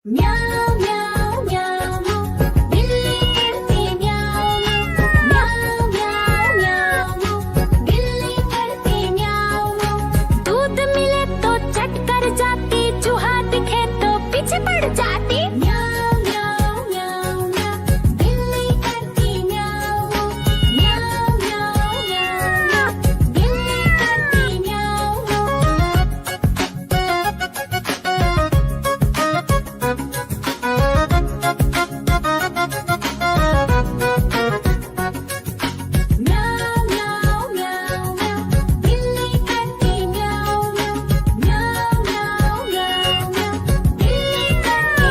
म्याऊं म्याऊं म्याऊं बिल्ली करती म्याऊं म्याऊं म्याऊं म्याऊं बिल्ली करती म्याऊं। दूध मिले तो चट कर जाती, चूहा दिखे तो पीछे पड़ जाती। म्याऊं म्याऊं म्याऊं म्याऊं बिल्ली करती म्याऊं म्याऊं म्याऊं म्याऊं बिल्ली करती म्याऊं। म्याऊं म्याऊं म्याऊं म्याऊं बिल्ली करती म्याऊं म्याऊं म्याऊं म्याऊं म्याऊं बिल्ली करती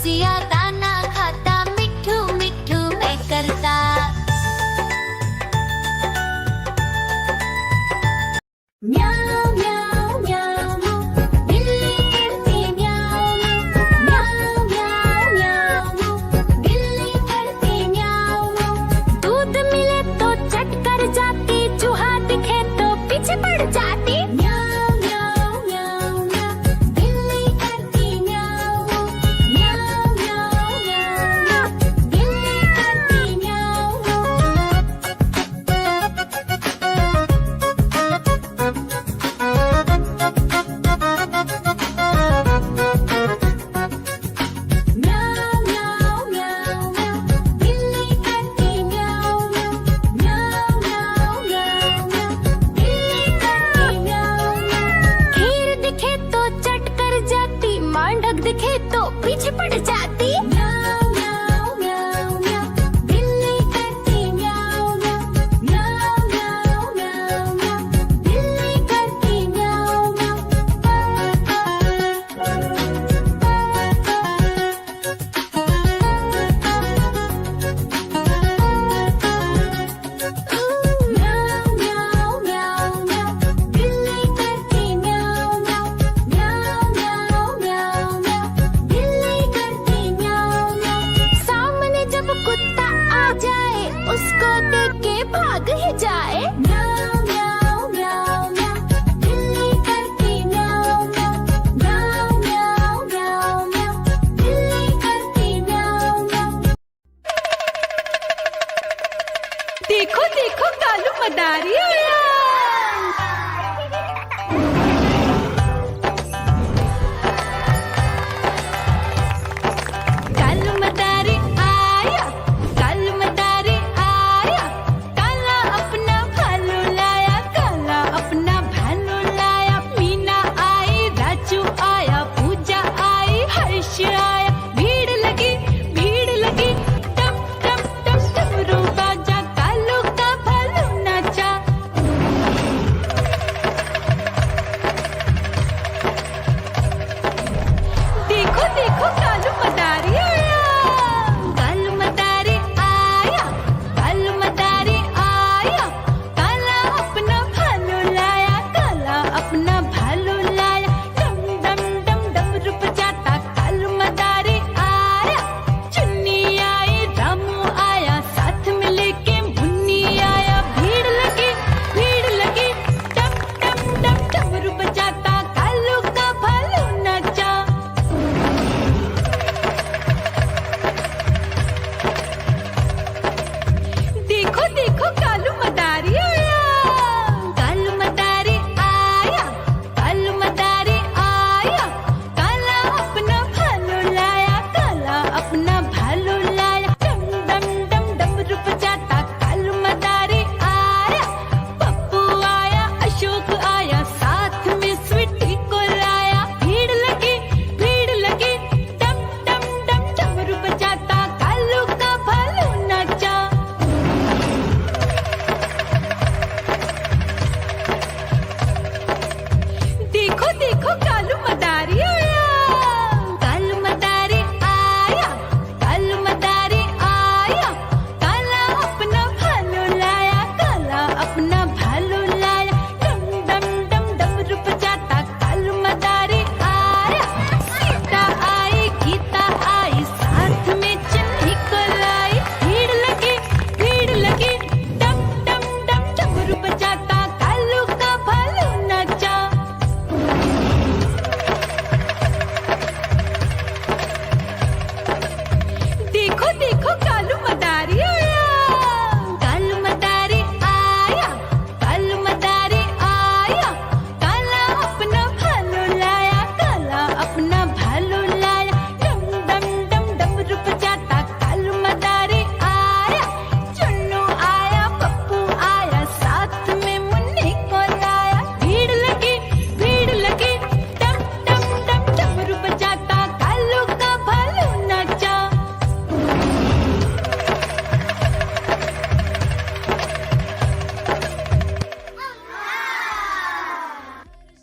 सब्जियां दाना खाता, मिठू मिठू मैं करता। म्याऊ म्याऊ म्याऊ म्याऊ, बिल्ली करती म्याऊ म्याऊ म्याऊ म्याऊ म्याऊ, बिल्ली करती म्याऊ म्याऊ। दूध मिले तो चट कर जाती, चूहा दिखे तो पीछे पड़ जाती। म्याऊ म्याऊ म्याऊ म्याऊ, बिल्ली करती म्याऊ म्याऊ म्याऊ म्याऊ म्याऊ, बिल्ली करती म्याऊ म्याऊ म्याऊ म्याऊ म्याऊ, बिल्ली करती म्याऊ म्याऊ म्याऊ म्याऊ म्याऊ, बिल्ली करती म्याऊ म्याऊ। खीर दिखे तो चट कर जाती, मांडक दिखे तो पीछे पड़ जाती। म्याऊ म्याऊ म्याऊ म्याऊ, बिल्ली करती म्याऊ म्याऊ म्याऊ म्याऊ म्याऊ म्याऊ, बिल्ली करती म्याऊ म्याऊ। म्याऊ म्याऊ म्याऊ म्याऊ, बिल्ली करती म्याऊ म्याऊ म्याऊ म्याऊ म्याऊ, बिल्ली करती म्याऊ म्याऊ। सामने जब कुत्ता आ जाए, उसको देख के भाग ही जाए। म्याऊ म्याऊ म्याऊ म्याऊ, बिल्ली करती म्याऊ म्याऊ म्याऊ म्याऊ म्याऊ, बिल्ली करती म्याऊ म्याऊ। देखो देखो कालू मदारी आया। कालू मदारी आया, कालू मदारी आया, काला अपना भालू लाया, काला अपना भालू लाया। मीना आई, राजू आया, पूजा आई, हर्ष आया। भीड़ लगी टम टम टम डमरू बाजा, कालू का भालू नाचा। देखो देखो कालू मदारी